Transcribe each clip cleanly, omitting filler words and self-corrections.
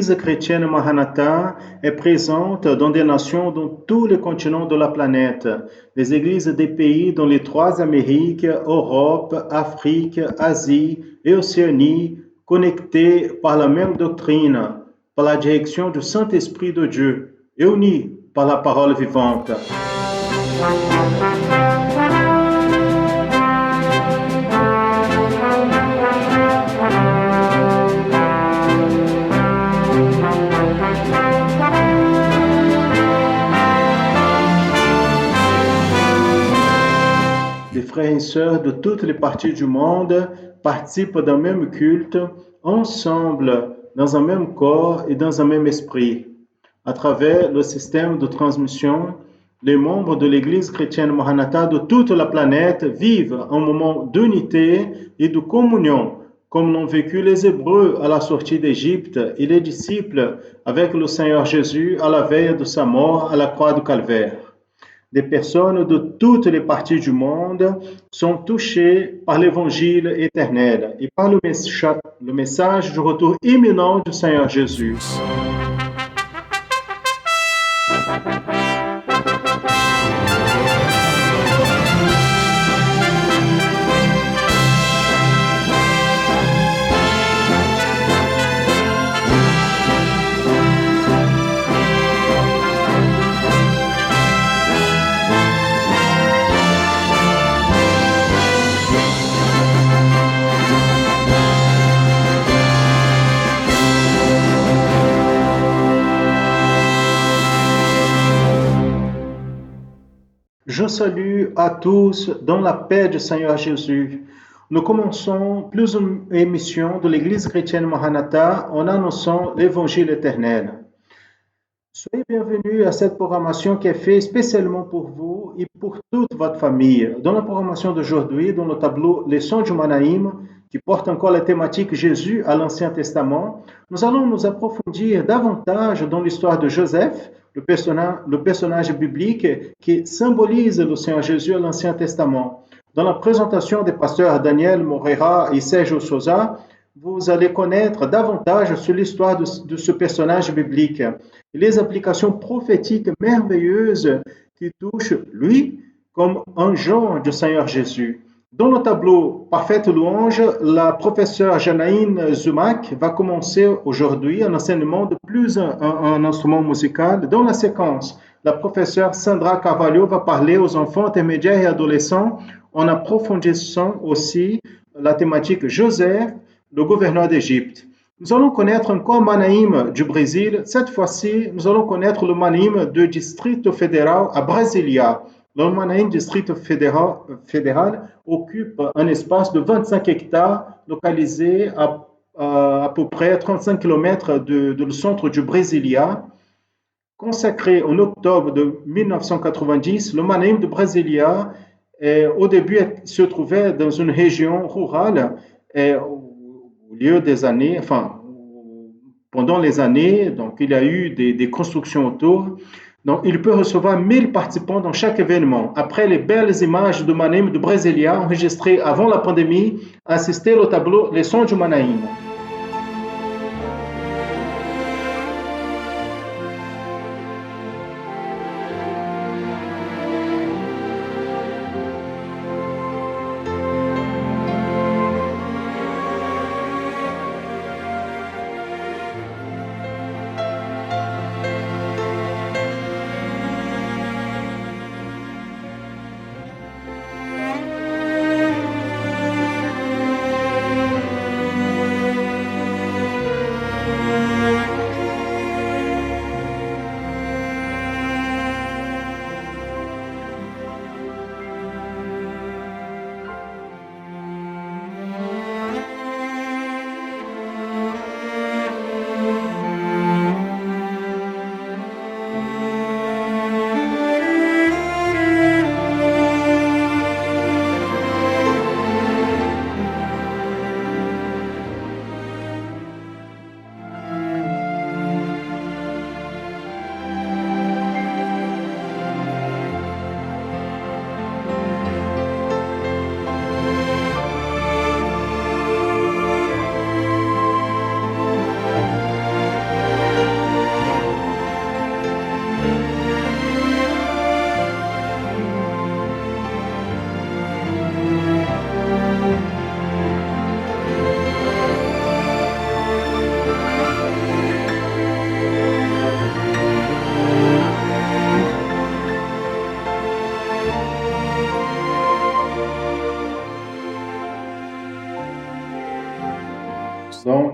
l'Église chrétienne Maranatha est présente dans des nations dans tous les continents de la planète. Les églises des pays dans les 3 Amériques, Europe, Afrique, Asie et Océanie, connectées par la même doctrine, par la direction du Saint-Esprit de Dieu et unies par la parole vivante. Les frères et sœurs de toutes les parties du monde participent d'un même culte, ensemble, dans un même corps et dans un même esprit. À travers le système de transmission, les membres de l'Église chrétienne Maranatha de toute la planète vivent un moment d'unité et de communion, comme l'ont vécu les Hébreux à la sortie d'Égypte et les disciples avec le Seigneur Jésus à la veille de sa mort à la croix du Calvaire. Des personnes de toutes les parties du monde sont touchées par l'évangile éternel et par le message du retour imminent du Seigneur Jésus. Je salue à tous dans la paix du Seigneur Jésus. Nous commençons plusieurs émissions de l'Église chrétienne Maranatha en annonçant l'Évangile éternel. Soyez bienvenus à cette programmation qui est faite spécialement pour vous et pour toute votre famille. Dans la programmation d'aujourd'hui, dans le tableau Les Sons du Manaïm, qui porte encore la thématique Jésus à l'Ancien Testament, nous allons nous approfondir davantage dans l'histoire de Joseph, le personnage biblique qui symbolise le Seigneur Jésus à l'Ancien Testament. Dans la présentation des pasteurs Daniel Moreira et Sergio Souza, vous allez connaître davantage sur l'histoire de ce personnage biblique et les applications prophétiques merveilleuses qui touchent lui comme un genre du Seigneur Jésus. Dans le tableau Parfaite louange, la professeure Janaïne Zumak va commencer aujourd'hui un enseignement de plus un instrument musical. Dans la séquence, la professeure Sandra Carvalho va parler aux enfants intermédiaires et adolescents en approfondissant aussi la thématique Joseph, le gouverneur d'Égypte. Nous allons connaître encore Manaïm du Brésil. Cette fois-ci, nous allons connaître le Manaïm du Distrito Federal à Brasilia. Le Manaïm District fédéral occupe un espace de 25 hectares localisé à peu près 35 km du centre du Brasilia. Consacré en octobre de 1990, le Manaïm de Brasilia, au début, se trouvait dans une région rurale. Au lieu des années, pendant les années, donc il y a eu des constructions autour. Donc, il peut recevoir 1000 participants dans chaque événement. Après les belles images de Manaïm de Brasilia enregistrées avant la pandémie, assistez au tableau Les Sons du Manaïm.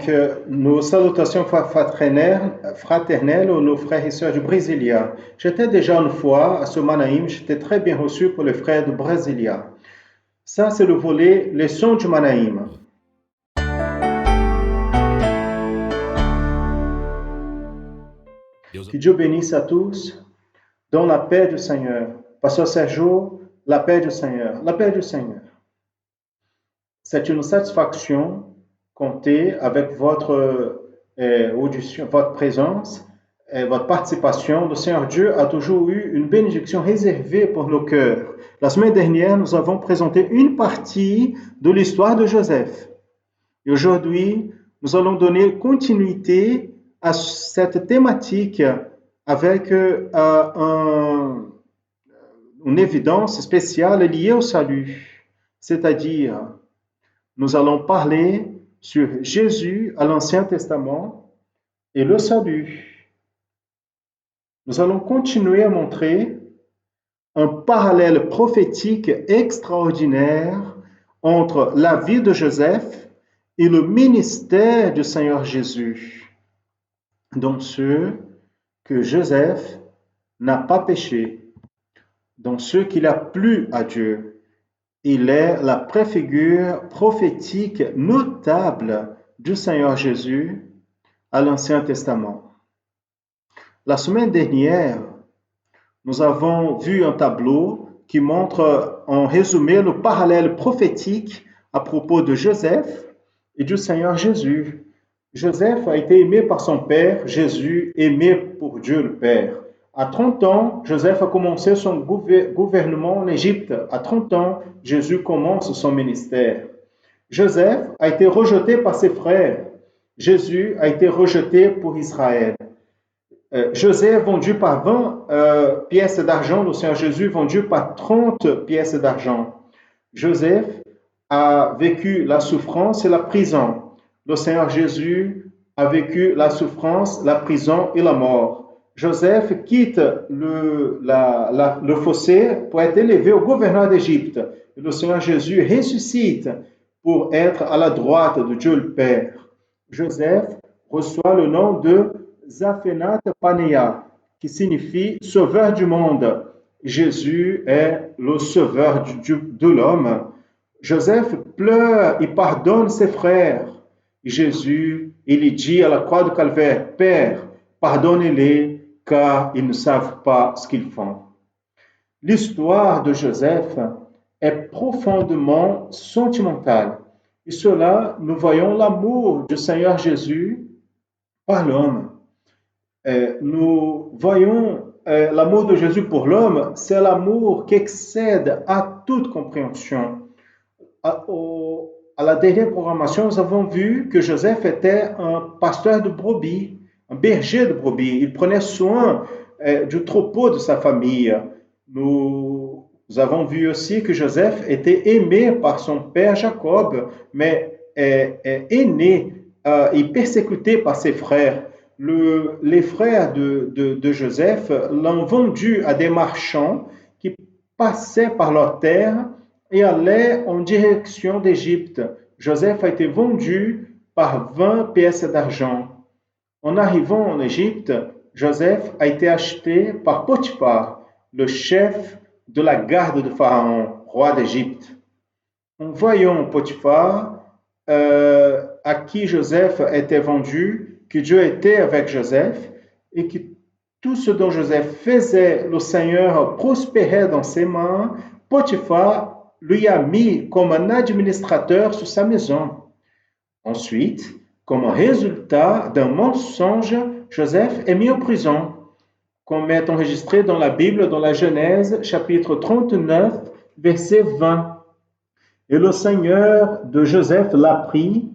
Donc, nos salutations fraternelles aux nos frères et sœurs du Brasilia. J'étais déjà une fois à ce Manaim, j'étais très bien reçu pour les frères du Brasilia. Ça, c'est le volet Les sons du Manaim. Que Dieu bénisse à tous dans la paix du Seigneur. Pasteur Sergio, la paix du Seigneur. La paix du Seigneur. C'est une satisfaction compter avec votre audition, votre présence, votre participation. Le Seigneur Dieu a toujours eu une bénédiction réservée pour nos cœurs. La semaine dernière, nous avons présenté une partie de l'histoire de Joseph. Et aujourd'hui, nous allons donner continuité à cette thématique avec une évidence spéciale liée au salut. C'est-à-dire, nous allons parler sur Jésus à l'Ancien Testament et le salut. Nous allons continuer à montrer un parallèle prophétique extraordinaire entre la vie de Joseph et le ministère du Seigneur Jésus, dans ce que Joseph n'a pas péché, dans ce qu'il a plu à Dieu. Il est la préfigure prophétique notable du Seigneur Jésus à l'Ancien Testament. La semaine dernière, nous avons vu un tableau qui montre en résumé le parallèle prophétique à propos de Joseph et du Seigneur Jésus. Joseph a été aimé par son père, Jésus aimé pour Dieu le Père. À 30 ans, Joseph a commencé son gouvernement en Égypte. À 30 ans, Jésus commence son ministère. Joseph a été rejeté par ses frères. Jésus a été rejeté pour Israël. Joseph est vendu par 20 pièces d'argent, le Seigneur Jésus vendu par 30 pièces d'argent. Joseph a vécu la souffrance et la prison. Le Seigneur Jésus a vécu la souffrance, la prison et la mort. Joseph quitte le fossé pour être élevé au gouverneur d'Égypte. Le Seigneur Jésus ressuscite pour être à la droite de Dieu le Père. Joseph reçoit le nom de Zaphénath Panéa, qui signifie sauveur du monde. Jésus est le sauveur de l'homme. Joseph pleure et pardonne ses frères. Jésus, il dit à la croix du calvaire, Père, pardonnez-les, car ils ne savent pas ce qu'ils font. L'histoire de Joseph est profondément sentimentale. Et cela, nous voyons l'amour du Seigneur Jésus par l'homme. Nous voyons l'amour de Jésus pour l'homme, c'est l'amour qui excède à toute compréhension. À la dernière programmation, nous avons vu que Joseph était un pasteur de brebis, un berger de brebis. Il prenait soin du troupeau de sa famille. Nous avons vu aussi que Joseph était aimé par son père Jacob, mais aîné et persécuté par ses frères. Les frères de Joseph l'ont vendu à des marchands qui passaient par leur terre et allaient en direction d'Égypte. Joseph a été vendu par 20 pièces d'argent. En arrivant en Égypte, Joseph a été acheté par Potiphar, le chef de la garde de Pharaon, roi d'Égypte. En voyant Potiphar, à qui Joseph était vendu, que Dieu était avec Joseph et que tout ce dont Joseph faisait, le Seigneur prospérait dans ses mains, Potiphar lui a mis comme un administrateur sur sa maison. Ensuite, comme résultat d'un mensonge, Joseph est mis en prison, comme est enregistré dans la Bible, dans la Genèse, chapitre 39, verset 20. Et le Seigneur de Joseph l'a pris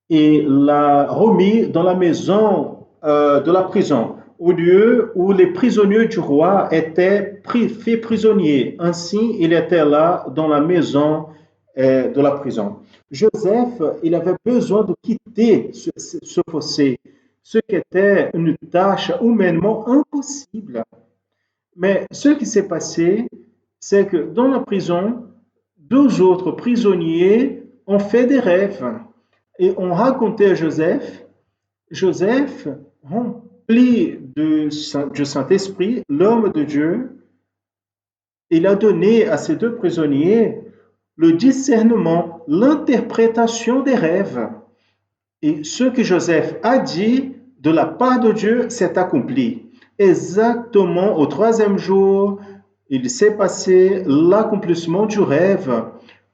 et l'a remis dans la maison de la prison, au lieu où les prisonniers du roi étaient faits prisonniers. Ainsi, il était là dans la maison de la prison. Joseph, il avait besoin de quitter ce fossé, ce qui était une tâche humainement impossible. Mais ce qui s'est passé, c'est que dans la prison, 2 autres prisonniers ont fait des rêves. Et on racontait à Joseph, rempli du Saint-Esprit, l'homme de Dieu, il a donné à ces deux prisonniers le discernement, l'interprétation des rêves. Et ce que Joseph a dit de la part de Dieu s'est accompli. Exactement au troisième jour, il s'est passé l'accomplissement du rêve,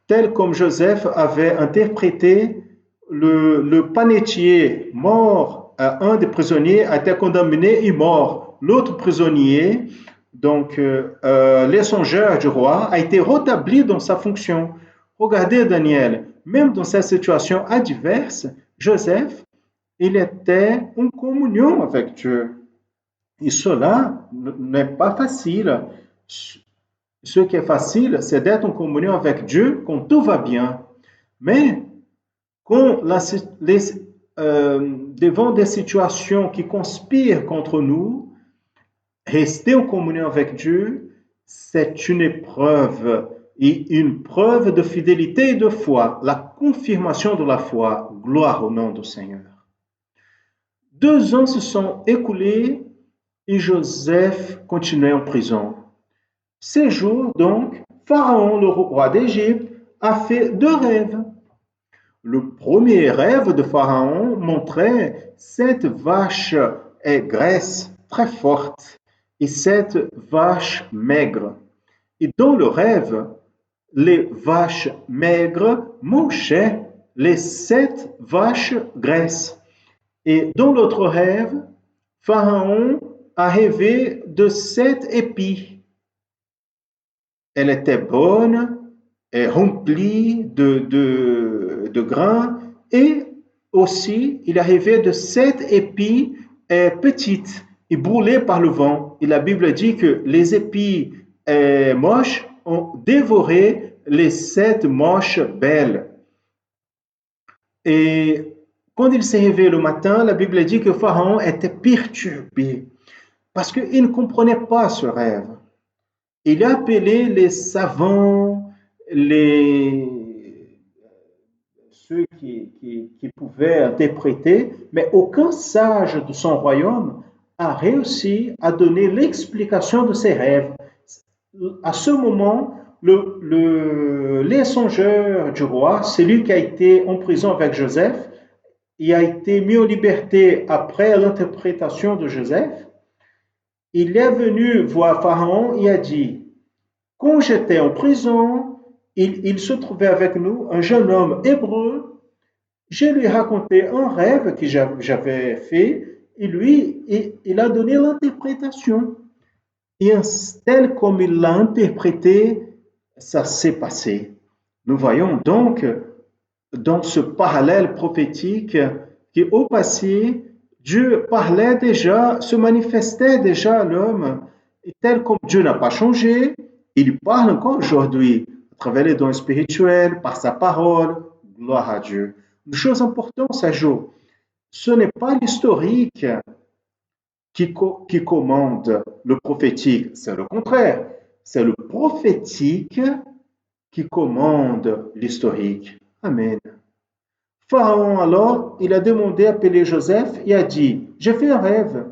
tel comme Joseph avait interprété le panetier mort. Un des prisonniers a été condamné et mort. L'autre prisonnier, donc les songeurs du roi, a été rétabli dans sa fonction. Regardez Daniel, même dans cette situation adverse, Joseph, il était en communion avec Dieu. Et cela n'est pas facile. Ce qui est facile, c'est d'être en communion avec Dieu quand tout va bien. Mais quand devant des situations qui conspirent contre nous, rester en communion avec Dieu, c'est une épreuve et une preuve de fidélité et de foi, la confirmation de la foi. Gloire au nom du Seigneur. 2 ans se sont écoulés et Joseph continuait en prison. Ces jours, donc, Pharaon, le roi d'Égypte, a fait 2 rêves. Le premier rêve de Pharaon montrait cette vache graisse très forte et cette vache maigre. Et dans le rêve, les vaches maigres mangeaient les 7 vaches graisses. Et dans l'autre rêve, Pharaon a rêvé de 7 épis. Elle était bonne et remplie de grains et aussi il a rêvé de 7 épis petites et brûlées par le vent. Et la Bible dit que les épis moches ont dévoré les 7 moches belles. Et quand il s'est réveillé le matin, la Bible dit que Pharaon était perturbé parce qu'il ne comprenait pas ce rêve. Il a appelé les savants, ceux qui pouvaient interpréter, mais aucun sage de son royaume a réussi à donner l'explication de ses rêves. À ce moment, les songeurs du roi, celui qui a été en prison avec Joseph, il a été mis en liberté après l'interprétation de Joseph. Il est venu voir Pharaon et a dit, quand j'étais en prison, il se trouvait avec nous un jeune homme hébreu. Je lui ai raconté un rêve que j'avais fait et lui, il a donné l'interprétation. Et tel comme il l'a interprété, ça s'est passé. Nous voyons donc dans ce parallèle prophétique qu'au passé, Dieu parlait déjà, se manifestait déjà à l'homme, et tel comme Dieu n'a pas changé, il parle encore aujourd'hui, à travers les dons spirituels, par sa parole, gloire à Dieu. Une chose importante, Sergio, ce n'est pas l'historique qui commande le prophétique, c'est le contraire. C'est le prophétique qui commande l'historique. Amen. Pharaon alors, il a demandé à appeler Joseph et a dit, j'ai fait un rêve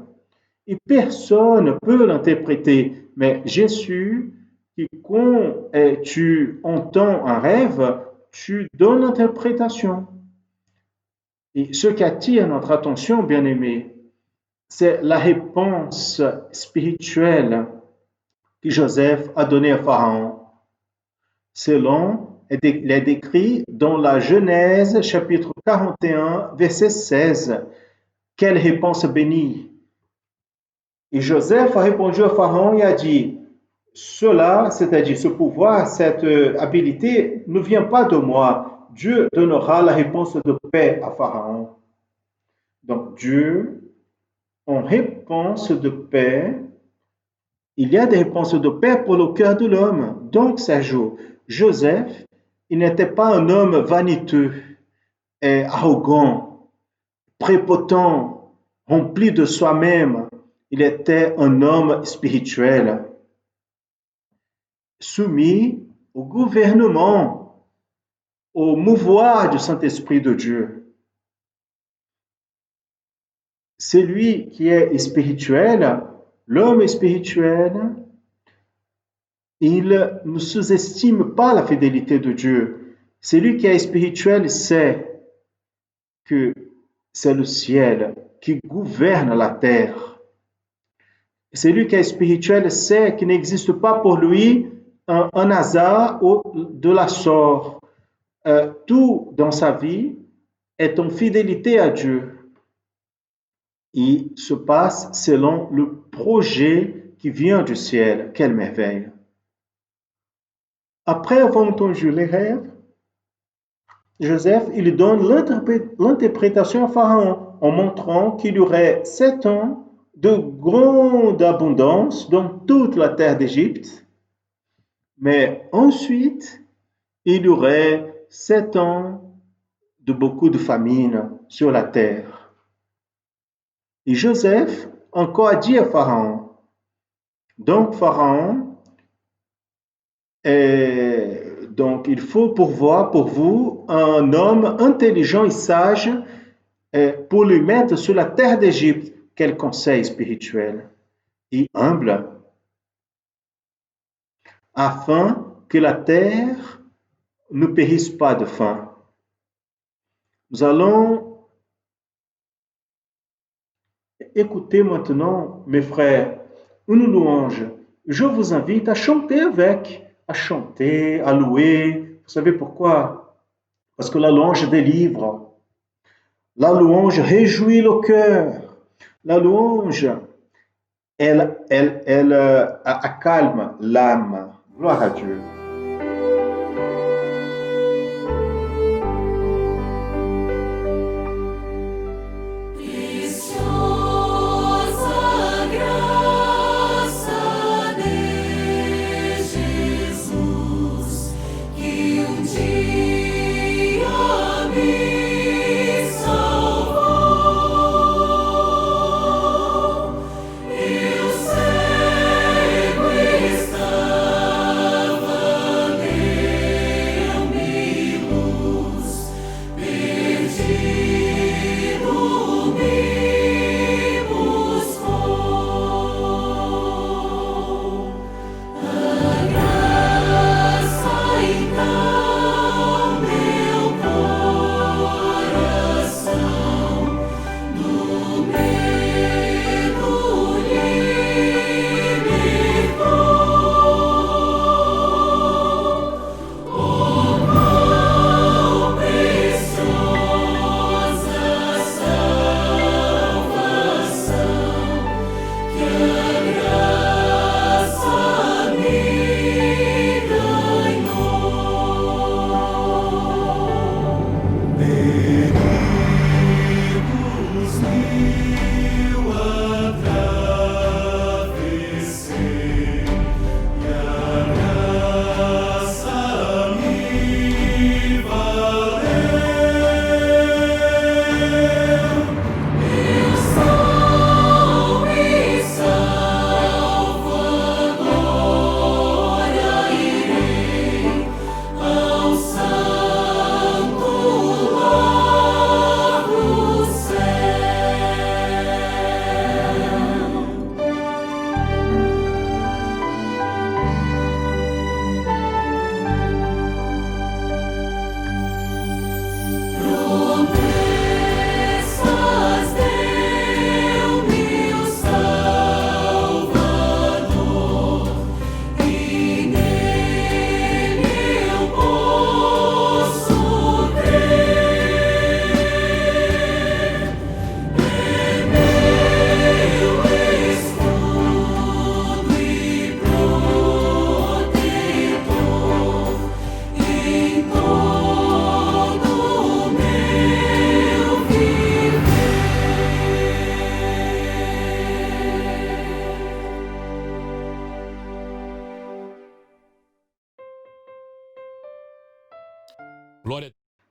et personne ne peut l'interpréter, mais j'ai su que quand tu entends un rêve, tu donnes l'interprétation. Et ce qui attire notre attention, bien-aimés, c'est la réponse spirituelle que Joseph a donnée à Pharaon. Selon il est décrit dans la Genèse chapitre 41, verset 16. Quelle réponse bénie! Et Joseph a répondu à Pharaon et a dit, cela, c'est-à-dire ce pouvoir, cette habilité ne vient pas de moi. Dieu donnera la réponse de paix à Pharaon. Donc Dieu, en réponse de paix, il y a des réponses de paix pour le cœur de l'homme. Donc, Sergio, Joseph, il n'était pas un homme vaniteux, arrogant, prépotent, rempli de soi-même. Il était un homme spirituel, soumis au gouvernement, au mouvoir du Saint-Esprit de Dieu. celui qui est spirituel, l'homme spirituel, il ne sous-estime pas la fidélité de Dieu. Celui qui est spirituel sait que c'est le ciel qui gouverne la terre. Celui qui est spirituel sait qu'il n'existe pas pour lui un hasard ou de la sorte. Tout dans sa vie est en fidélité à Dieu. Il se passe selon le projet qui vient du ciel. Quelle merveille! Après avoir entendu les rêves, Joseph, il donne l'interprétation à Pharaon en montrant qu'il y aurait 7 ans de grande abondance dans toute la terre d'Égypte, mais ensuite, il y aurait 7 ans de beaucoup de famine sur la terre. Et Joseph encore a dit à Pharaon, donc Pharaon, donc il faut pourvoir pour vous un homme intelligent et sage pour le mettre sur la terre d'Égypte. Quel conseil spirituel et humble, afin que la terre ne périsse pas de faim. Nous allons écouter maintenant, mes frères, une louange. Je vous invite à chanter avec, à chanter, à louer. Vous savez pourquoi? Parce que la louange délivre. La louange réjouit le cœur. La louange, elle accalme l'âme. Gloire à Dieu.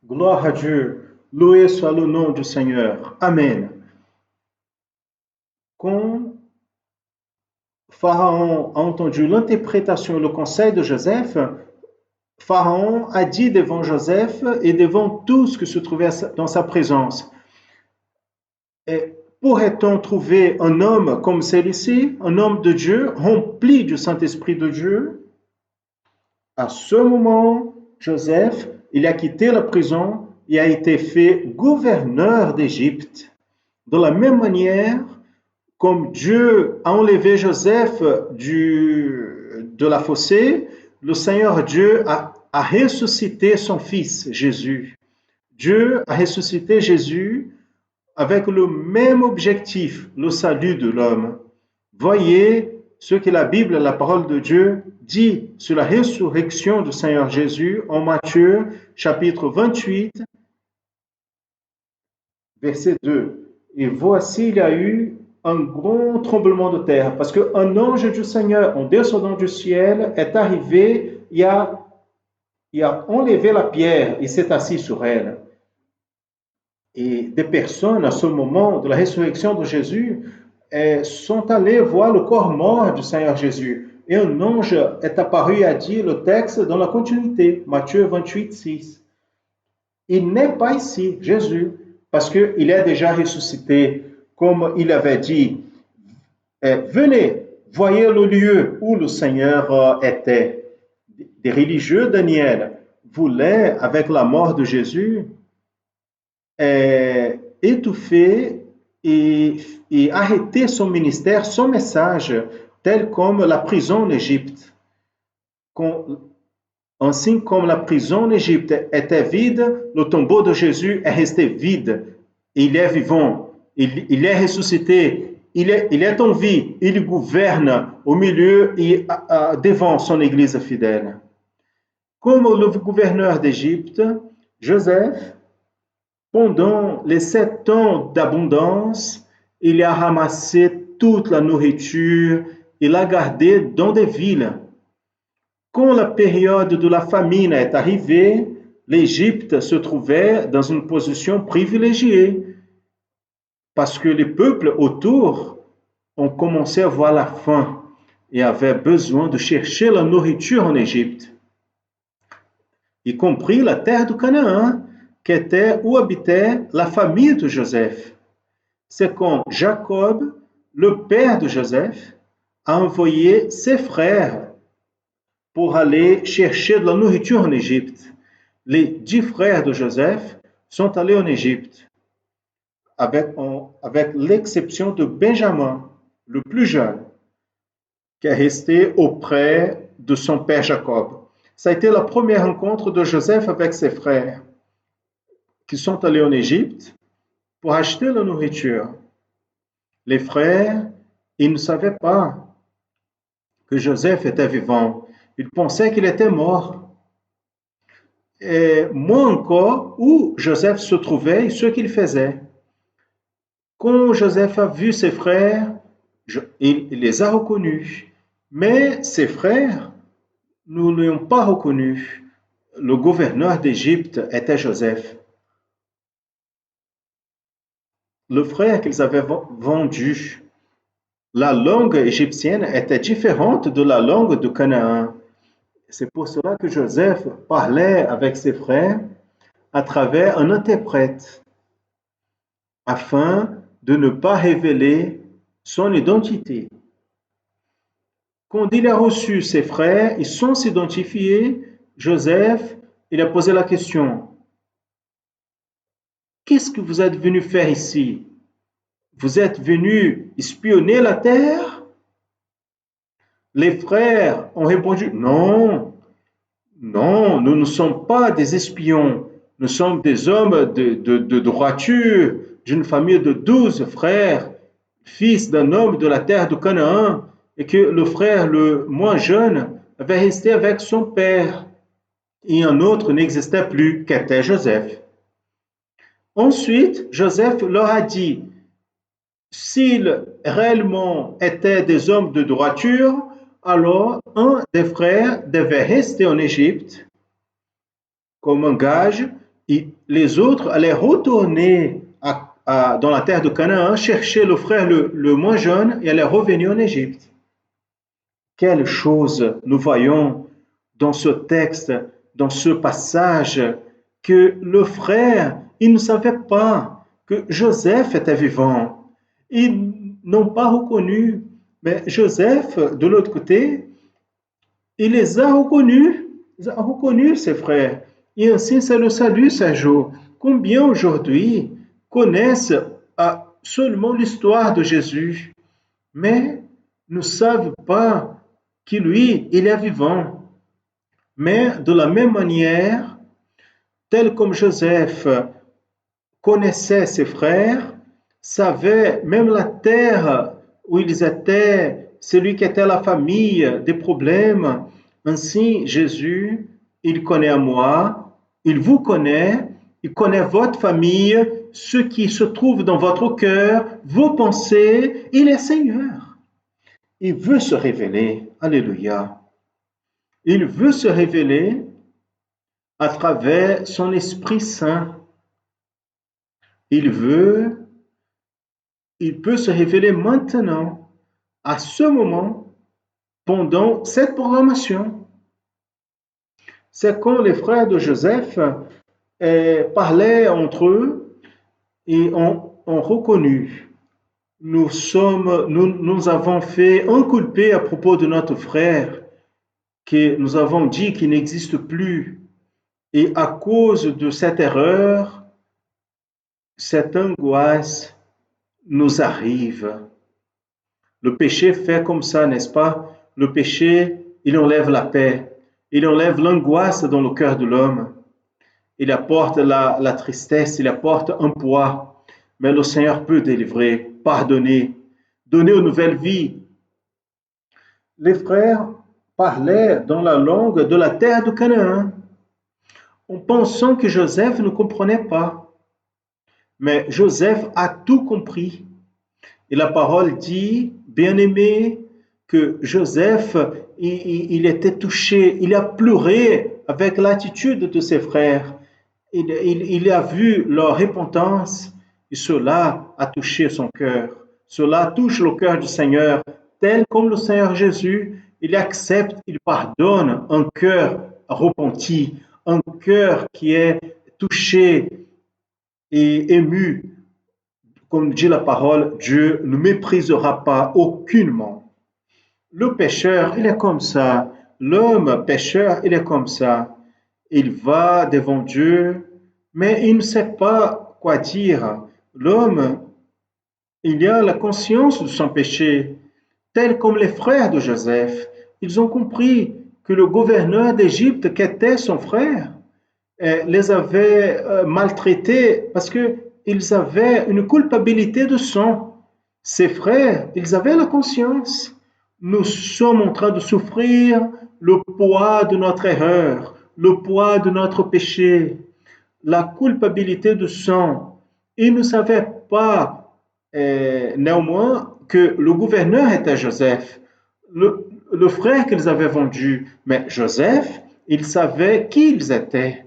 Gloire à Dieu. Loué soit le nom du Seigneur. Amen. Quand Pharaon a entendu l'interprétation et le conseil de Joseph, Pharaon a dit devant Joseph et devant tout ce qui se trouvait dans sa présence, pourrait-on trouver un homme comme celui-ci, un homme de Dieu, rempli du Saint-Esprit de Dieu? À ce moment, Joseph, il a quitté la prison et a été fait gouverneur d'Égypte. De la même manière, comme Dieu a enlevé Joseph de la fossée, le Seigneur Dieu a ressuscité son fils Jésus. Dieu a ressuscité Jésus avec le même objectif, le salut de l'homme. Voyez ce que la Bible, la parole de Dieu, dit sur la résurrection du Seigneur Jésus en Matthieu chapitre 28, verset 2. Et voici, il y a eu un grand tremblement de terre, parce qu'un ange du Seigneur, en descendant du ciel, est arrivé, il a enlevé la pierre et s'est assis sur elle. Et des personnes, à ce moment de la résurrection de Jésus, sont allées voir le corps mort du Seigneur Jésus. Et un ange est apparu et a dit le texte dans la continuité, Matthieu 28, 6. Il n'est pas ici, Jésus, parce qu'il est déjà ressuscité, comme il avait dit. Venez, voyez le lieu où le Seigneur était. Des religieux, Daniel, voulaient, avec la mort de Jésus, étouffer et arrêter son ministère, son message, tel comme la prison en Égypte. Ainsi comme la prison en Égypte était vide, le tombeau de Jésus est resté vide. Il est vivant, il est ressuscité, il est en vie, il gouverne au milieu et devant son Église fidèle. Comme le gouverneur d'Égypte, Joseph, pendant les 7 ans d'abondance, il a ramassé toute la nourriture et l'a gardée dans des villes. Quand la période de la famine est arrivée, l'Égypte se trouvait dans une position privilégiée parce que les peuples autour ont commencé à voir la faim et avaient besoin de chercher la nourriture en Égypte, y compris la terre de Canaan, qui était où habitait la famille de Joseph. C'est quand Jacob, le père de Joseph, a envoyé ses frères pour aller chercher de la nourriture en Égypte. Les 10 frères de Joseph sont allés en Égypte, avec l'exception de Benjamin, le plus jeune, qui est resté auprès de son père Jacob. Ça a été la première rencontre de Joseph avec ses frères, qui sont allés en Égypte pour acheter la nourriture. Les frères, ils ne savaient pas que Joseph était vivant. Ils pensaient qu'il était mort. Et moins encore où Joseph se trouvait et ce qu'il faisait. Quand Joseph a vu ses frères, il les a reconnus. Mais ses frères, nous ne l'ont pas reconnu. Le gouverneur d'Égypte était Joseph. Le frère qu'ils avaient vendu. La langue égyptienne était différente de la langue de Canaan. C'est pour cela que Joseph parlait avec ses frères à travers un interprète, afin de ne pas révéler son identité. Quand il a reçu ses frères, ils sont s'identifier, Joseph, il a posé la question, qu'est-ce que vous êtes venu faire ici? Vous êtes venu espionner la terre? Les frères ont répondu, non, non, nous ne sommes pas des espions, nous sommes des hommes de droiture, d'une famille de 12 frères, fils d'un homme de la terre de Canaan, et que le frère le moins jeune avait resté avec son père, et un autre n'existait plus, qu'était Joseph. Ensuite, Joseph leur a dit, s'ils réellement étaient des hommes de droiture, alors un des frères devait rester en Égypte comme un gage, et les autres allaient retourner dans la terre de Canaan, chercher le frère le moins jeune et allaient revenir en Égypte. Quelle chose nous voyons dans ce texte, dans ce passage, que le frère, il ne savait pas que Joseph était vivant. Ils n'ont pas reconnu. Mais Joseph, de l'autre côté, il les a reconnus. Il a reconnu ses frères. Et ainsi, c'est le salut, Sergio. Combien aujourd'hui connaissent seulement l'histoire de Jésus, mais ne savent pas que lui, il est vivant. Mais de la même manière, tel comme Joseph connaissait ses frères, savait même la terre où ils étaient, celui qui était la famille, des problèmes. Ainsi, Jésus, il connaît à moi, il vous connaît, il connaît votre famille, ce qui se trouve dans votre cœur, vos pensées. Il est Seigneur. Il veut se révéler. Alléluia. Il veut se révéler à travers son Esprit Saint. Il peut se révéler maintenant, à ce moment, pendant cette programmation. C'est quand les frères de Joseph parlaient entre eux et ont reconnu. Nous avons fait inculper à propos de notre frère que nous avons dit qu'il n'existe plus. Et à cause de cette erreur, cette angoisse nous arrive. Le péché fait comme ça, n'est-ce pas? Le péché, il enlève la paix, il enlève l'angoisse dans le cœur de l'homme. Il apporte la tristesse, il apporte un poids. Mais le Seigneur peut délivrer, pardonner, donner une nouvelle vie. Les frères parlaient dans la langue de la terre de Canaan, en pensant que Joseph ne comprenait pas. Mais Joseph a tout compris. Et la parole dit, bien-aimé, que Joseph, il était touché, il a pleuré avec l'attitude de ses frères. Il a vu leur repentance et cela a touché son cœur. Cela touche le cœur du Seigneur, tel comme le Seigneur Jésus, il accepte, il pardonne un cœur repenti, un cœur qui est touché et ému. Comme dit la parole, Dieu ne méprisera pas aucunement. Le pécheur, il est comme ça. L'homme pécheur, il est comme ça. Il va devant Dieu, mais il ne sait pas quoi dire. L'homme, il a la conscience de son péché, tel comme les frères de Joseph. Ils ont compris que le gouverneur d'Égypte, qui était son frère, les avait maltraités parce qu'ils avaient une culpabilité de sang. Ses frères, ils avaient la conscience. Nous sommes en train de souffrir le poids de notre erreur, le poids de notre péché, la culpabilité de sang. Ils ne savaient pas néanmoins que le gouverneur était Joseph, le frère qu'ils avaient vendu. Mais Joseph, il savait qui ils étaient.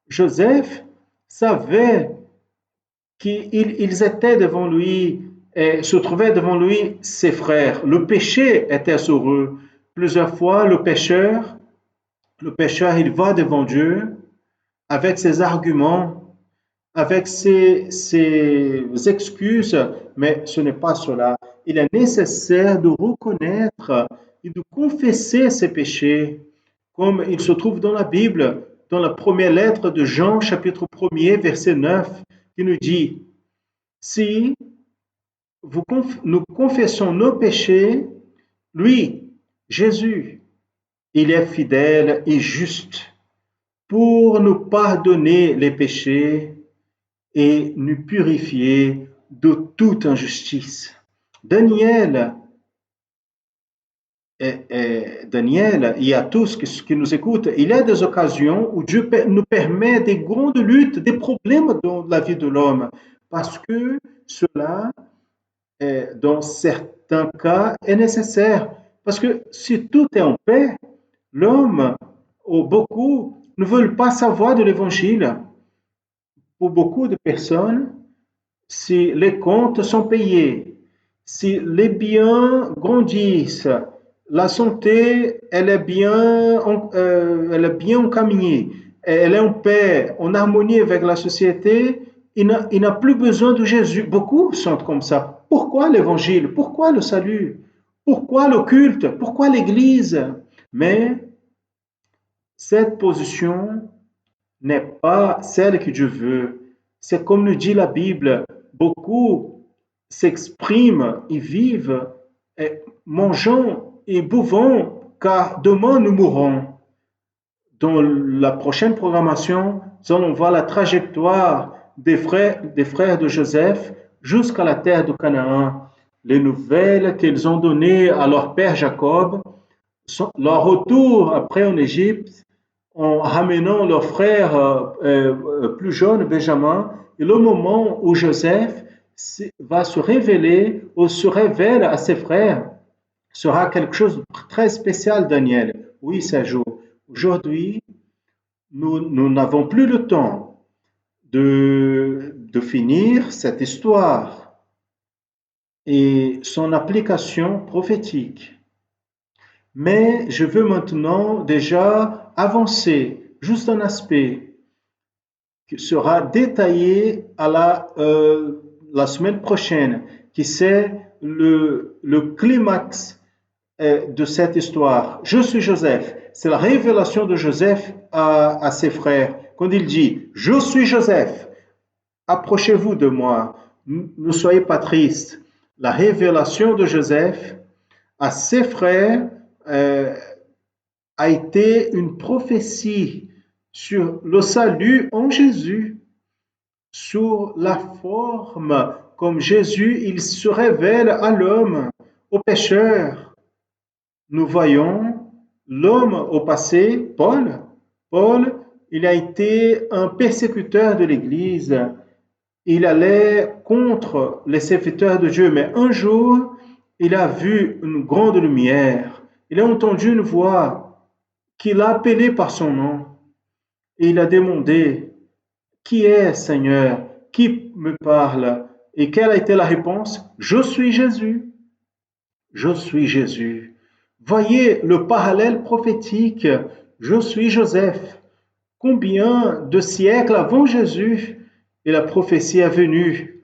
Joseph savait qu'ils étaient devant lui, et se trouvaient devant lui ses frères. Le péché était sur eux. Plusieurs fois, le pécheur, il va devant Dieu avec ses arguments, avec ses excuses, mais ce n'est pas cela. Il est nécessaire de reconnaître et de confesser ses péchés, comme il se trouve dans la Bible, dans la première lettre de Jean, chapitre 1er, verset 9, qui nous dit, si nous confessons nos péchés, lui, Jésus, il est fidèle et juste pour nous pardonner les péchés et nous purifier de toute injustice. Daniel, et à tous qui nous écoutent, il y a des occasions où Dieu nous permet des grandes luttes, des problèmes dans la vie de l'homme, parce que cela, dans certains cas, est nécessaire. Parce que si tout est en paix, l'homme, ou beaucoup, ne veulent pas savoir de l'évangile. Pour beaucoup de personnes, si les comptes sont payés, si les biens grandissent, la santé, elle est bien encaminée, elle est en paix, en harmonie avec la société, il n'a plus besoin de Jésus. Beaucoup sont comme ça. Pourquoi l'évangile? Pourquoi le salut? Pourquoi le culte? Pourquoi l'Église? Mais cette position n'est pas celle que Dieu veut. C'est comme le dit la Bible, beaucoup s'expriment et vivent mangeons et buvons, car demain nous mourrons. Dans la prochaine programmation, nous allons voir la trajectoire des frères de Joseph jusqu'à la terre de Canaan. Les nouvelles qu'ils ont données à leur père Jacob, leur retour après en Égypte, en ramenant leur frère plus jeune, Benjamin, et le moment où Joseph va se révéler ou se révèle à ses frères, sera quelque chose de très spécial, Daniel. Oui, Sergio. Aujourd'hui, nous n'avons plus le temps de finir cette histoire et son application prophétique. Mais je veux maintenant déjà avancer juste un aspect qui sera détaillé à la semaine prochaine, qui c'est le climax de cette histoire. Je suis Joseph. C'est la révélation de Joseph à ses frères. Quand il dit, je suis Joseph, approchez-vous de moi, ne soyez pas tristes. La révélation de Joseph à ses frères a été une prophétie sur le salut en Jésus, sur la forme comme Jésus, il se révèle à l'homme, au pécheur. Nous voyons l'homme au passé, Paul. Paul, il a été un persécuteur de l'Église. Il allait contre les serviteurs de Dieu, mais un jour, il a vu une grande lumière. Il a entendu une voix qui l'a appelé par son nom. Et il a demandé, qui est Seigneur? Qui me parle? Et quelle a été la réponse? Je suis Jésus. Je suis Jésus. Voyez le parallèle prophétique. Je suis Joseph. Combien de siècles avant Jésus et la prophétie est venue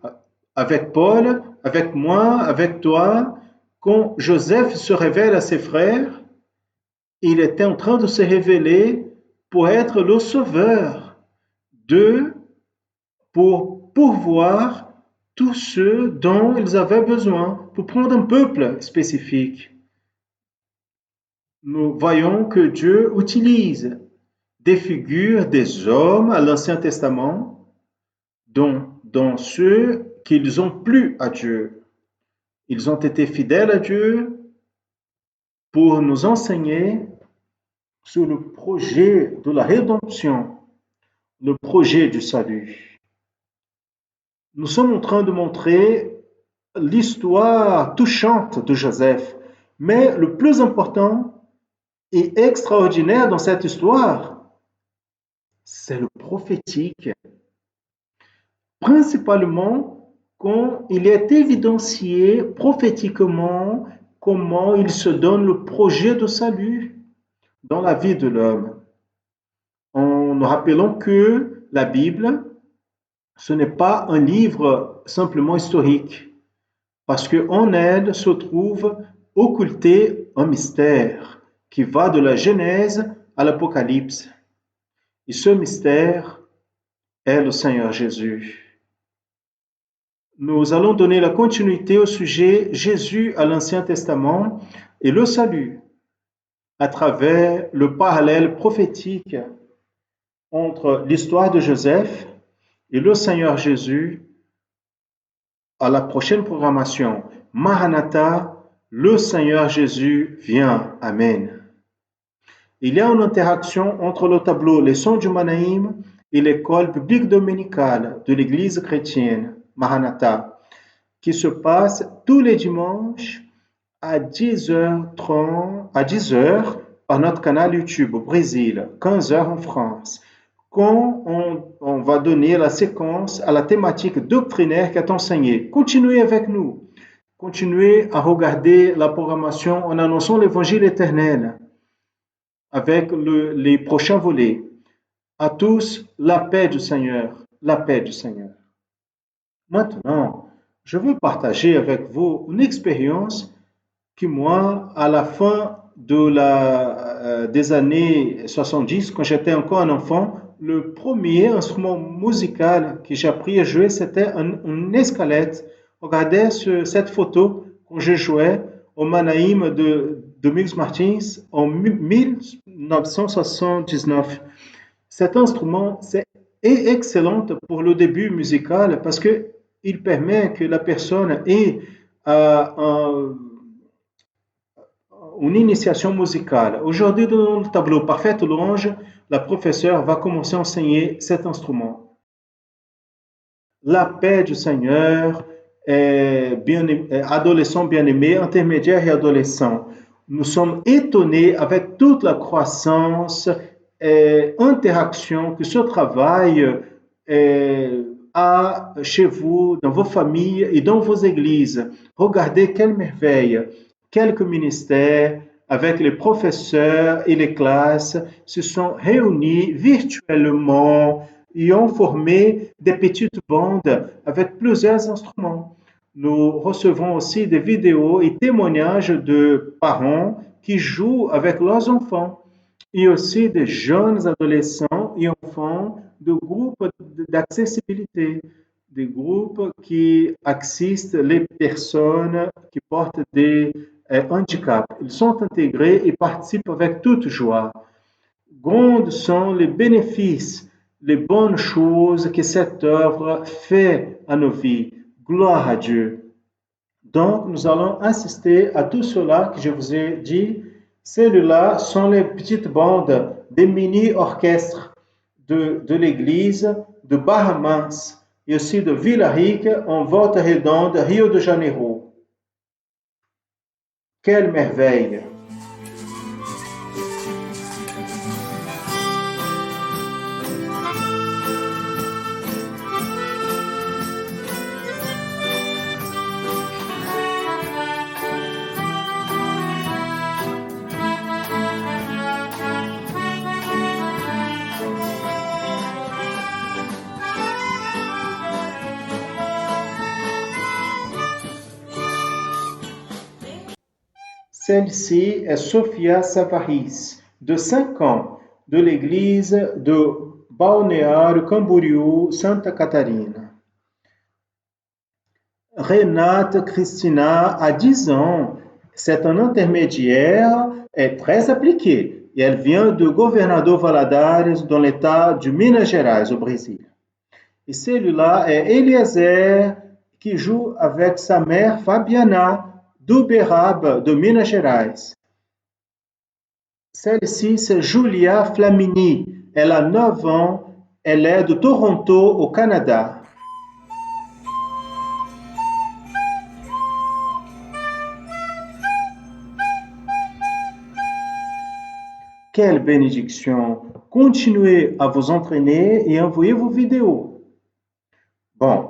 avec Paul, avec moi, avec toi, quand Joseph se révèle à ses frères, il était en train de se révéler pour être le sauveur d'eux, pour pourvoir tous ceux dont ils avaient besoin, pour prendre un peuple spécifique. Nous voyons que Dieu utilise des figures des hommes à l'Ancien Testament, dont ceux qu'ils ont plu à Dieu. Ils ont été fidèles à Dieu pour nous enseigner sur le projet de la rédemption, le projet du salut. Nous sommes en train de montrer l'histoire touchante de Joseph, mais le plus important et extraordinaire dans cette histoire, c'est le prophétique. Principalement quand il est évidencié prophétiquement comment il se donne le projet de salut dans la vie de l'homme. En nous rappelant que la Bible, ce n'est pas un livre simplement historique, parce qu'en elle se trouve occulté un mystère qui va de la Genèse à l'Apocalypse. Et ce mystère est le Seigneur Jésus. Nous allons donner la continuité au sujet Jésus à l'Ancien Testament et le salut à travers le parallèle prophétique entre l'histoire de Joseph et le Seigneur Jésus à la prochaine programmation. Maranatha, le Seigneur Jésus vient. Amen. Il y a une interaction entre le tableau Les Sons du Manaïm et l'école publique dominicale de l'Église chrétienne, Maranatha, qui se passe tous les dimanches à 10h30, à 10h par notre canal YouTube au Brésil, 15h en France, quand on va donner la séquence à la thématique doctrinaire qui est enseignée. Continuez avec nous. Continuez à regarder la programmation en annonçant l'évangile éternel avec les prochains volets. À tous, la paix du Seigneur, la paix du Seigneur. Maintenant, Je veux partager avec vous une expérience qui, moi, à la fin des années 70, quand j'étais encore un enfant, le premier instrument musical que j'ai appris à jouer, c'était une escalette. Regardez cette photo quand je jouais au Manaïm de Domingos Martins en 1979. Cet instrument, est excellent pour le début musical parce que il permet que la personne ait une initiation musicale. Aujourd'hui, dans le tableau Parfaite Louange, la professeure va commencer à enseigner cet instrument. La paix du Seigneur, adolescents bien-aimés, intermédiaires et adolescents. Nous sommes étonnés avec toute la croissance et interaction que ce travail a chez vous, dans vos familles et dans vos églises. Regardez quelle merveille! Quelques ministères avec les professeurs et les classes se sont réunis virtuellement et ont formé des petites bandes avec plusieurs instruments. Nous recevons aussi des vidéos et témoignages de parents qui jouent avec leurs enfants et aussi des jeunes adolescents et enfants de groupes d'accessibilité, des groupes qui assistent les personnes qui portent des handicaps. Ils sont intégrés et participent avec toute joie. Grands sont les bénéfices, les bonnes choses que cette œuvre fait à nos vies. Gloire à Dieu. Donc, nous allons assister à tout cela que je vous ai dit. Celles-là sont les petites bandes des mini-orchestres de l'église de Bahamas et aussi de Villa Rica en Volta Redonda, Rio de Janeiro. Quelle merveille! Celle-ci est Sofia Savaris, de 5 ans, de l'église de Balneário Camboriú, Santa Catarina. Renate Cristina a 10 ans. C'est un intermédiaire et très appliqué. Et elle vient de Governador Valadares, dans l'état de Minas Gerais, au Brésil. Et celui-là est Eliezer, qui joue avec sa mère Fabiana, d'Uberaba, de Minas Gerais. Celle-ci, c'est Julia Flamini. Elle a 9 ans. Elle est de Toronto, au Canada. Quelle bénédiction! Continuez à vous entraîner et envoyez vos vidéos. Bon,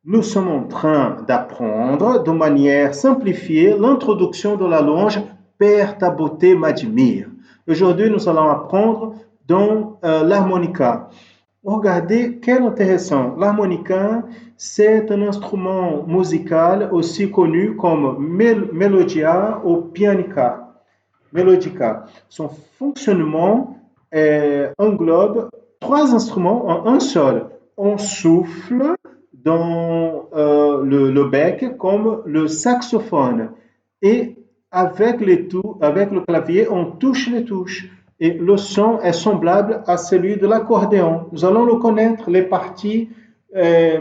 nous sommes en train d'apprendre de manière simplifiée l'introduction de la louange Père, ta beauté m'admire. Aujourd'hui, nous allons apprendre dans l'harmonica. Regardez quel intéressant. L'harmonica, c'est un instrument musical aussi connu comme melodia ou pianica. Mélodica. Son fonctionnement englobe 3 instruments en un seul. On souffle dans le bec comme le saxophone et avec le clavier, on touche les touches et le son est semblable à celui de l'accordéon. Nous allons le connaître, les parties de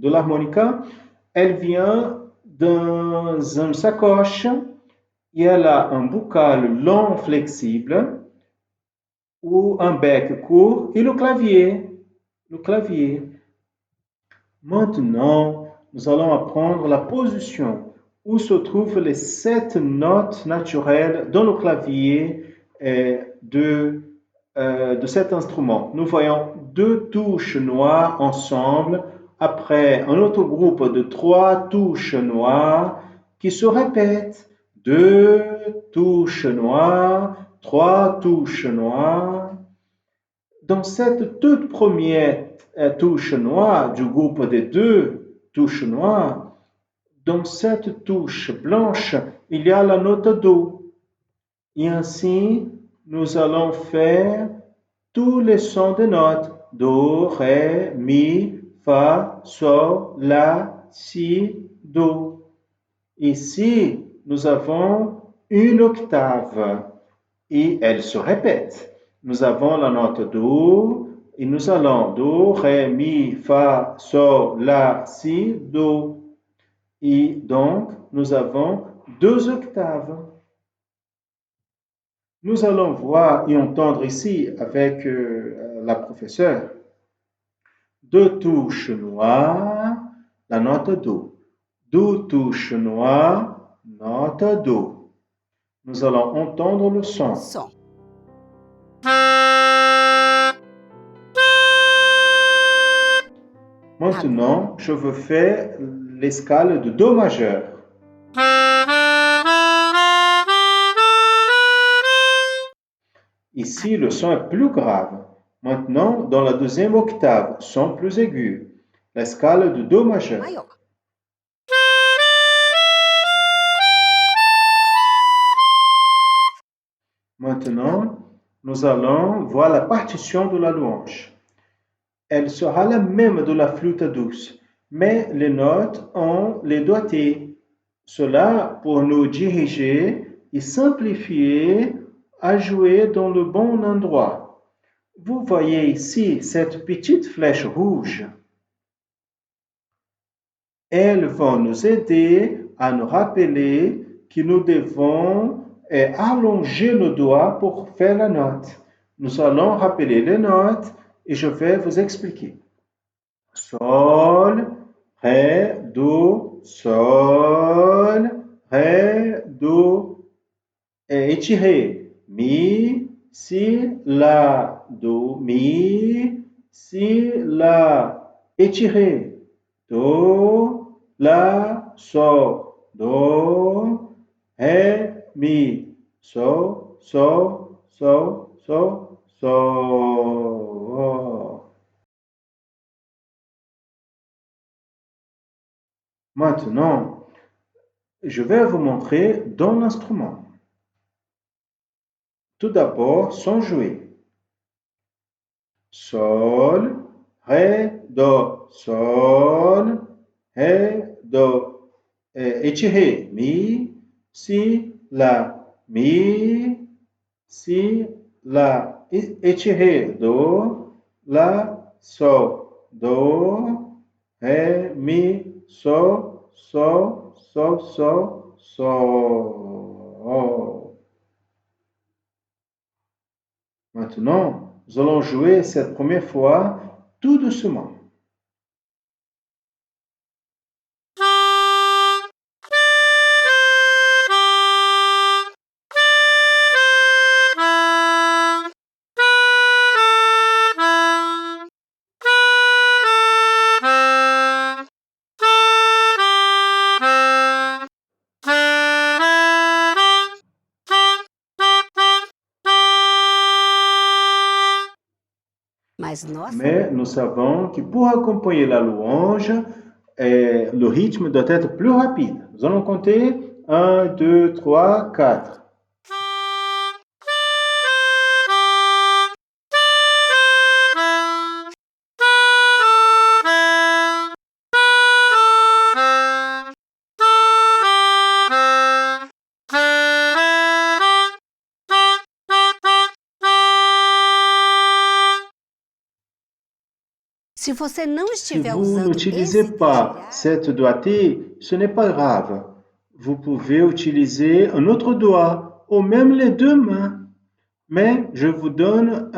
l'harmonica. Elle vient dans une sacoche et elle a un bocal long flexible ou un bec court et le clavier. Le clavier. Maintenant, nous allons apprendre la position où se trouvent les 7 notes naturelles dans le clavier de cet instrument. Nous voyons 2 touches noires ensemble, après un autre groupe de 3 touches noires qui se répètent. 2 touches noires, 3 touches noires. Dans cette toute première touche noire du groupe des deux touches noires, dans cette touche blanche, il y a la note Do. Et ainsi, nous allons faire tous les sons des notes. Do, Ré, Mi, Fa, Sol, La, Si, Do. Ici, nous avons une octave et elle se répète. Nous avons la note Do et nous allons Do, Ré, Mi, Fa, Sol, La, Si, Do. Et donc, nous avons deux octaves. Nous allons voir et entendre ici avec la professeure deux touches noires, la note Do. Deux touches noires, note Do. Nous allons entendre le son. Maintenant, je veux faire l'escale de Do majeur. Ici, le son est plus grave. Maintenant, dans la deuxième octave, son plus aigu. L'escale de Do majeur. Maintenant, nous allons voir la partition de la louange. Elle sera la même de la flûte douce, mais les notes ont les doigtés. Cela pour nous diriger et simplifier à jouer dans le bon endroit. Vous voyez ici cette petite flèche rouge. Elles vont nous aider à nous rappeler que nous devons allonger nos doigts pour faire la note. Nous allons rappeler les notes et je vais vous expliquer. Sol, Ré, Do, Sol, Ré, Do, étiré. Mi, Si, La, Do, Mi, Si, La, étiré. Do, La, Sol, Do, Ré, Mi, Sol, Sol, Sol, Sol, Sol. Maintenant, je vais vous montrer dans l'instrument. Tout d'abord, son jouet. Sol, Ré, Do, Sol, Ré, Do, étiré, Mi, Si, La, Mi, Si, La, étiré, Do, La, Sol, Do, Ré, Mi, Sol, Sol, Sol, Sol, Sol. Maintenant, nous allons jouer cette première fois tout doucement. Mais nous savons que pour accompagner la louange, le rythme doit être plus rapide. Nous allons compter 1, 2, 3, 4. Se você não estiver Si vous usando n'utilisez esse pas dedilhado, cette doigté, ce n'est pas grave. Vous pouvez utiliser un autre doigt ou même les deux mains. Mais je vous donne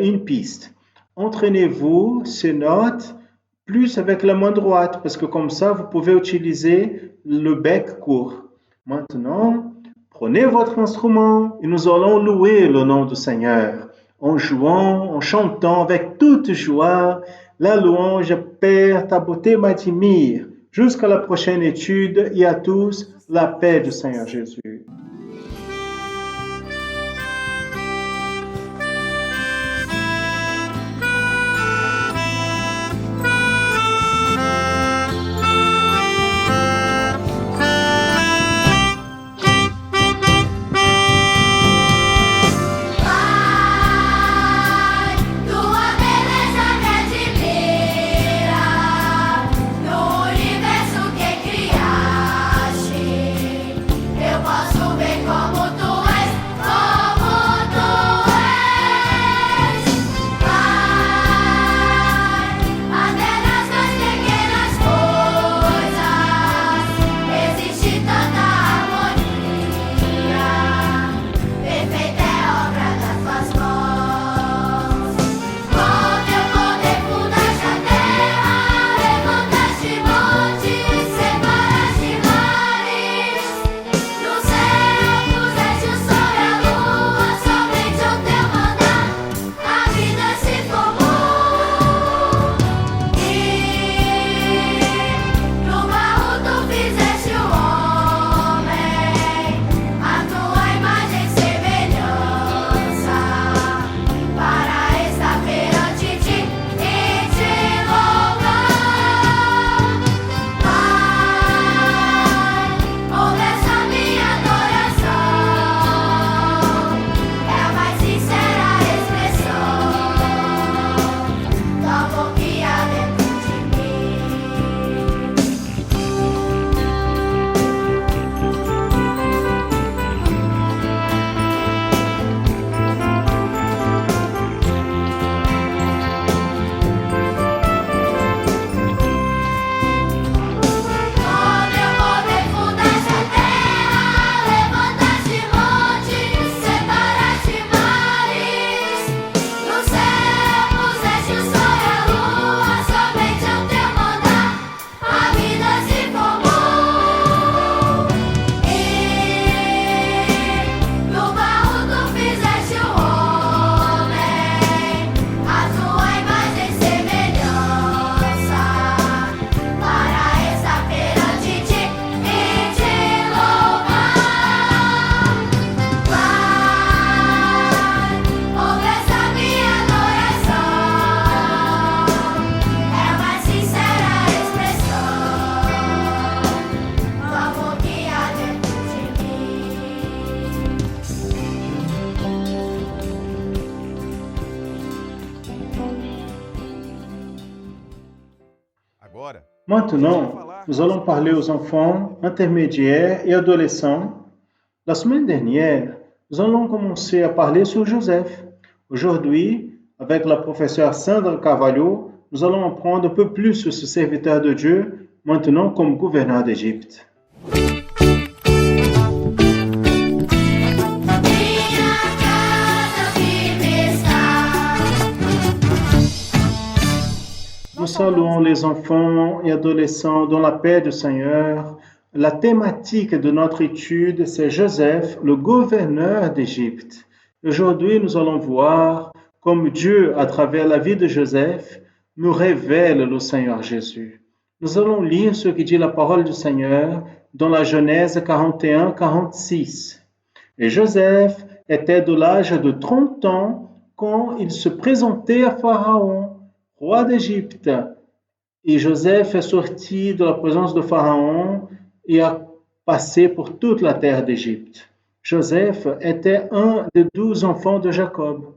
une piste. Entraînez-vous ces notes plus avec la main droite parce que comme ça, vous pouvez utiliser le bec court. Maintenant, prenez votre instrument et nous allons louer le nom du Seigneur en jouant, en chantant avec toute joie. La louange, Père, ta beauté m'admire. Jusqu'à la prochaine étude et à tous, la paix du Seigneur Jésus. Maintenant, nous allons parler aux enfants, intermédiaires et adolescents. La semaine dernière, nous allons commencer à parler sur Joseph. Aujourd'hui, avec la professeure Sandra Carvalho, nous allons apprendre un peu plus sur ce serviteur de Dieu, maintenant comme gouverneur d'Égypte. Nous saluons les enfants et adolescents dans la paix du Seigneur. La thématique de notre étude, c'est Joseph, le gouverneur d'Égypte. Aujourd'hui, nous allons voir comme Dieu, à travers la vie de Joseph, nous révèle le Seigneur Jésus. Nous allons lire ce qui dit la parole du Seigneur dans la Genèse 41-46. Et Joseph était de l'âge de 30 ans quand il se présentait à Pharaon, roi d'Égypte. Et Joseph est sorti de la présence de Pharaon et a passé pour toute la terre d'Égypte. Joseph était un des 12 enfants de Jacob.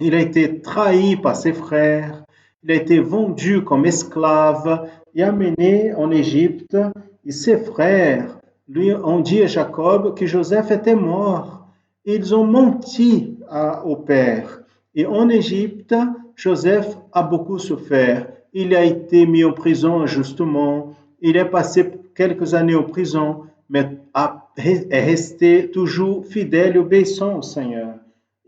Il a été trahi par ses frères, il a été vendu comme esclave et amené en Égypte. Et ses frères lui ont dit à Jacob que Joseph était mort. Ils ont menti au père. Et en Égypte, Joseph a beaucoup souffert. Il a été mis en prison injustement. Il est passé quelques années en prison, mais est resté toujours fidèle et obéissant au Seigneur.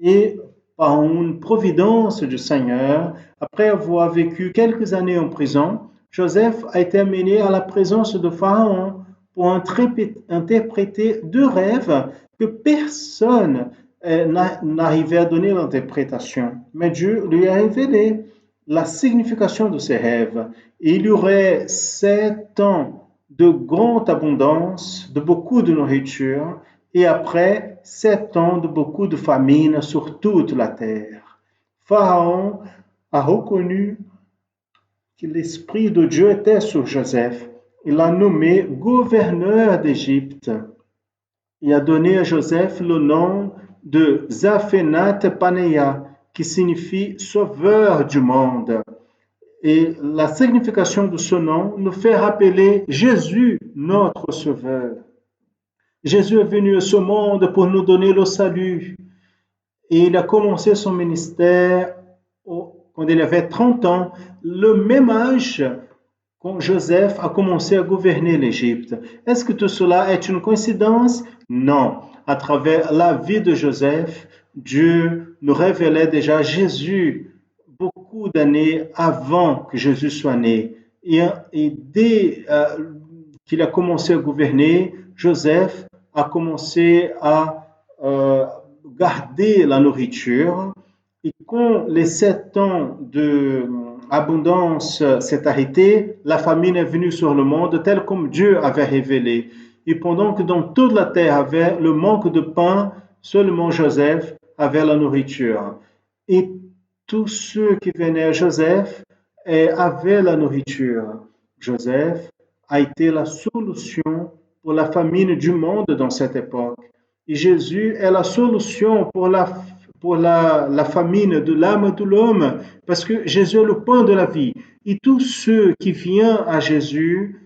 Et par une providence du Seigneur, après avoir vécu quelques années en prison, Joseph a été amené à la présence de Pharaon pour interpréter 2 rêves que personne n'arrivait à donner l'interprétation. Mais Dieu lui a révélé la signification de ces rêves. Et il y aurait 7 ans de grande abondance, de beaucoup de nourriture, et après 7 ans de beaucoup de famine sur toute la terre. Pharaon a reconnu que l'Esprit de Dieu était sur Joseph. Il l'a nommé gouverneur d'Égypte. Il a donné à Joseph le nom de Zaphénath Panéa, qui signifie sauveur du monde. Et la signification de ce nom nous fait rappeler Jésus, notre sauveur. Jésus est venu à ce monde pour nous donner le salut. Et il a commencé son ministère quand il avait 30 ans, le même âge quand Joseph a commencé à gouverner l'Égypte. Est-ce que tout cela est une coïncidence? Non. À travers la vie de Joseph, Dieu nous révélait déjà Jésus beaucoup d'années avant que Jésus soit né. Et dès qu'il a commencé à gouverner, Joseph a commencé à garder la nourriture. Et quand les 7 ans d'abondance s'est arrêté, la famine est venue sur le monde tel comme Dieu avait révélé. Et pendant que dans toute la terre avait le manque de pain, seulement Joseph avait la nourriture. Et tous ceux qui venaient à Joseph avaient la nourriture. Joseph a été la solution pour la famine du monde dans cette époque. Et Jésus est la solution pour la famine de l'âme de l'homme, parce que Jésus est le pain de la vie. Et tous ceux qui viennent à Jésus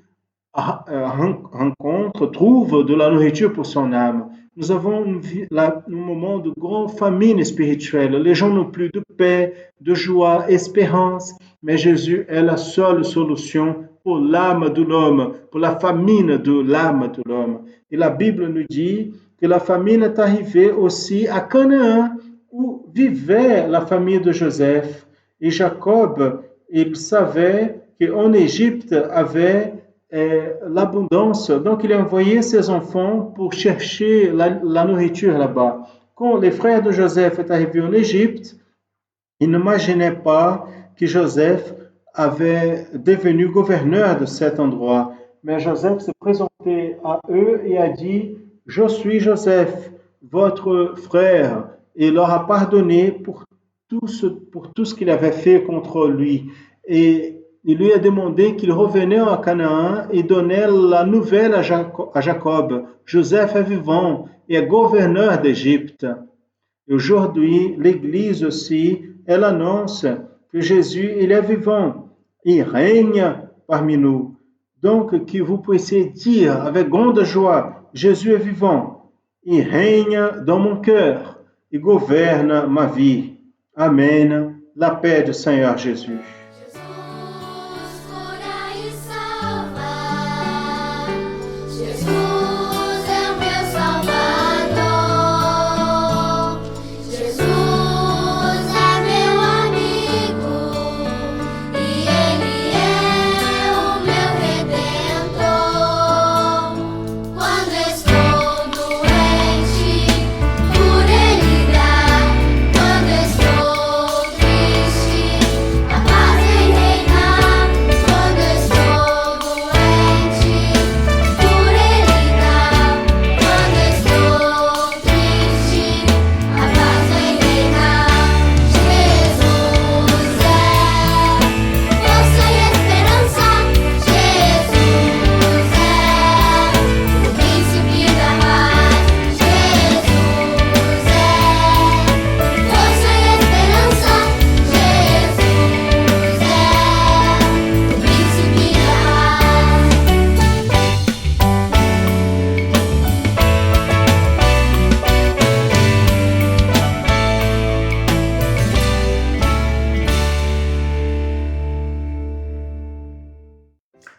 trouvent de la nourriture pour son âme. Nous avons un moment de grande famine spirituelle. Les gens n'ont plus de paix, de joie, espérance, mais Jésus est la seule solution pour l'âme de l'homme, pour la famine de l'âme de l'homme. Et la Bible nous dit que la famine est arrivée aussi à Canaan, où vivait la famille de Joseph. Et Jacob, il savait qu'en Égypte avait l'abondance. Donc, il a envoyé ses enfants pour chercher la nourriture là-bas. Quand les frères de Joseph sont arrivés en Égypte, ils n'imaginaient pas que Joseph avait devenu gouverneur de cet endroit. Mais Joseph s'est présenté à eux et a dit, « Je suis Joseph, votre frère. » Et il leur a pardonné pour tout ce qu'il avait fait contre lui. Et il lui a demandé qu'il revenait à Canaan et donnait la nouvelle à Jacob. Joseph est vivant et est gouverneur d'Égypte. Et aujourd'hui, l'Église aussi, elle annonce que Jésus, il est vivant. Il règne parmi nous. Donc, que vous puissiez dire avec grande joie, Jésus est vivant, il règne dans mon cœur, il gouverne ma vie. Amen. La paix du Seigneur Jésus.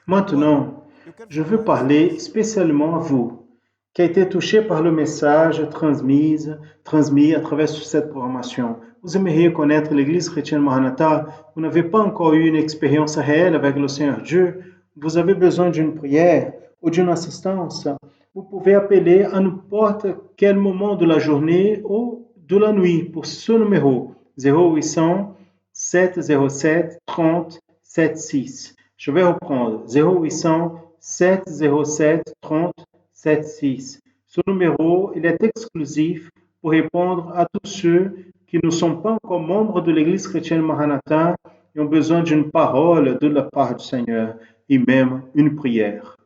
Maintenant, je veux parler spécialement à vous, qui a été touché par le message transmis à travers cette programmation. Vous aimeriez connaître l'Église chrétienne Maranatha, vous n'avez pas encore eu une expérience réelle avec le Seigneur Dieu, vous avez besoin d'une prière ou d'une assistance, vous pouvez appeler à n'importe quel moment de la journée ou de la nuit pour ce numéro 0800 707 30 76. Je vais reprendre 0800 707 30 76. Ce numéro, il est exclusif pour répondre à tous ceux qui ne sont pas encore membres de l'Église chrétienne Maranatha et ont besoin d'une parole de la part du Seigneur et même une prière.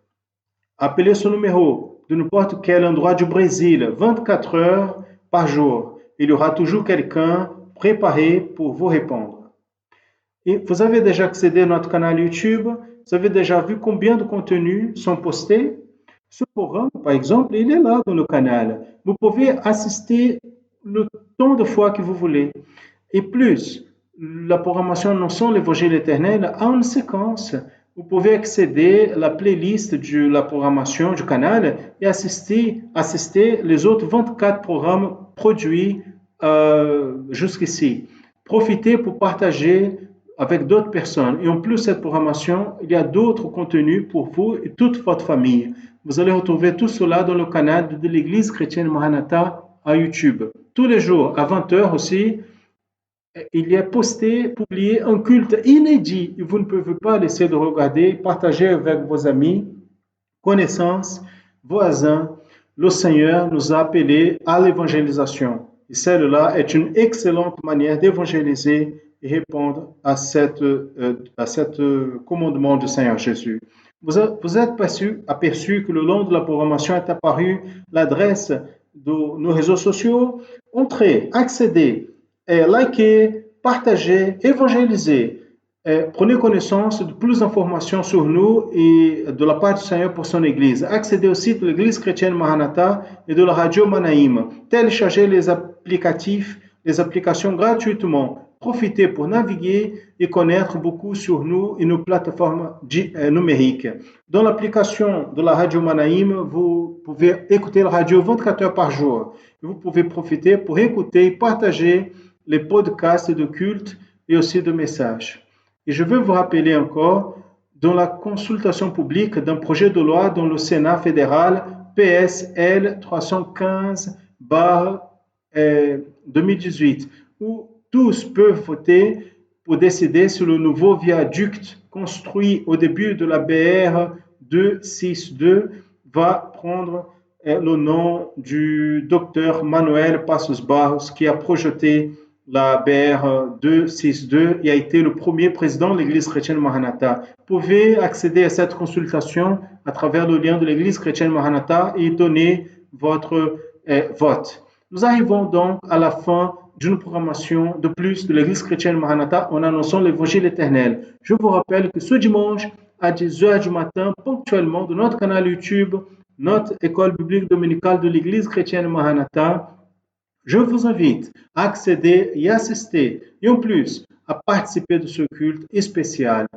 Appelez ce numéro de n'importe quel endroit du Brésil, 24 heures par jour. Il y aura toujours quelqu'un préparé pour vous répondre. Et vous avez déjà accédé à notre canal YouTube, vous avez déjà vu combien de contenus sont postés. Ce programme, par exemple, il est là dans le canal. Vous pouvez assister le temps de fois que vous voulez. Et plus, la programmation Non sans l'Évangile éternel a une séquence. Vous pouvez accéder à la playlist de la programmation du canal et assister les autres 24 programmes produits jusqu'ici. Profitez pour partager avec d'autres personnes. Et en plus de cette programmation, il y a d'autres contenus pour vous et toute votre famille. Vous allez retrouver tout cela dans le canal de l'Église chrétienne Maranatha à YouTube. Tous les jours, à 20h aussi, il y a publié un culte inédit. Vous ne pouvez pas laisser de regarder, partager avec vos amis, connaissances, voisins. Le Seigneur nous a appelés à l'évangélisation. Et celle-là est une excellente manière d'évangéliser et répondre à cette commandement du Seigneur Jésus. Vous êtes aperçu que le long de la programmation est apparue l'adresse de nos réseaux sociaux. Entrez, accédez, likez, partagez, évangélisez. Prenez connaissance de plus d'informations sur nous et de la part du Seigneur pour son Église. Accédez au site de l'Église chrétienne Maranatha et de la radio Manaïm. Téléchargez les applications gratuitement. Profitez pour naviguer et connaître beaucoup sur nous et nos plateformes numériques. Dans l'application de la radio Manaïm, vous pouvez écouter la radio 24 heures par jour. Vous pouvez profiter pour écouter et partager les podcasts de culte et aussi de messages. Et je veux vous rappeler encore, dans la consultation publique d'un projet de loi dans le Sénat fédéral PSL 315/2018, où tous peuvent voter pour décider sur le nouveau viaduc construit au début de la BR 262 va prendre le nom du docteur Manuel Passos Barros qui a projeté la BR 262 et a été le premier président de l'Église chrétienne Maranatha. Vous pouvez accéder à cette consultation à travers le lien de l'Église chrétienne Maranatha et donner votre vote. Nous arrivons donc à la fin d'une programmation de plus de l'Église chrétienne Maranatha en annonçant l'Évangile éternel. Je vous rappelle que ce dimanche à 10 heures du matin, ponctuellement, de notre canal YouTube, notre école biblique dominicale de l'Église chrétienne Maranatha. Je vous invite à accéder et assister, et en plus, à participer de ce culte spécial.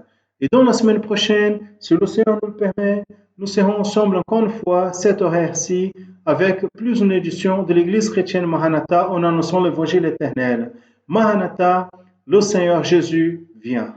Et dans la semaine prochaine, si le Seigneur nous le permet, nous serons ensemble encore une fois, cette horaire-ci, avec plus une édition de l'Église chrétienne Maranatha en annonçant l'évangile éternel. Maranatha, le Seigneur Jésus vient.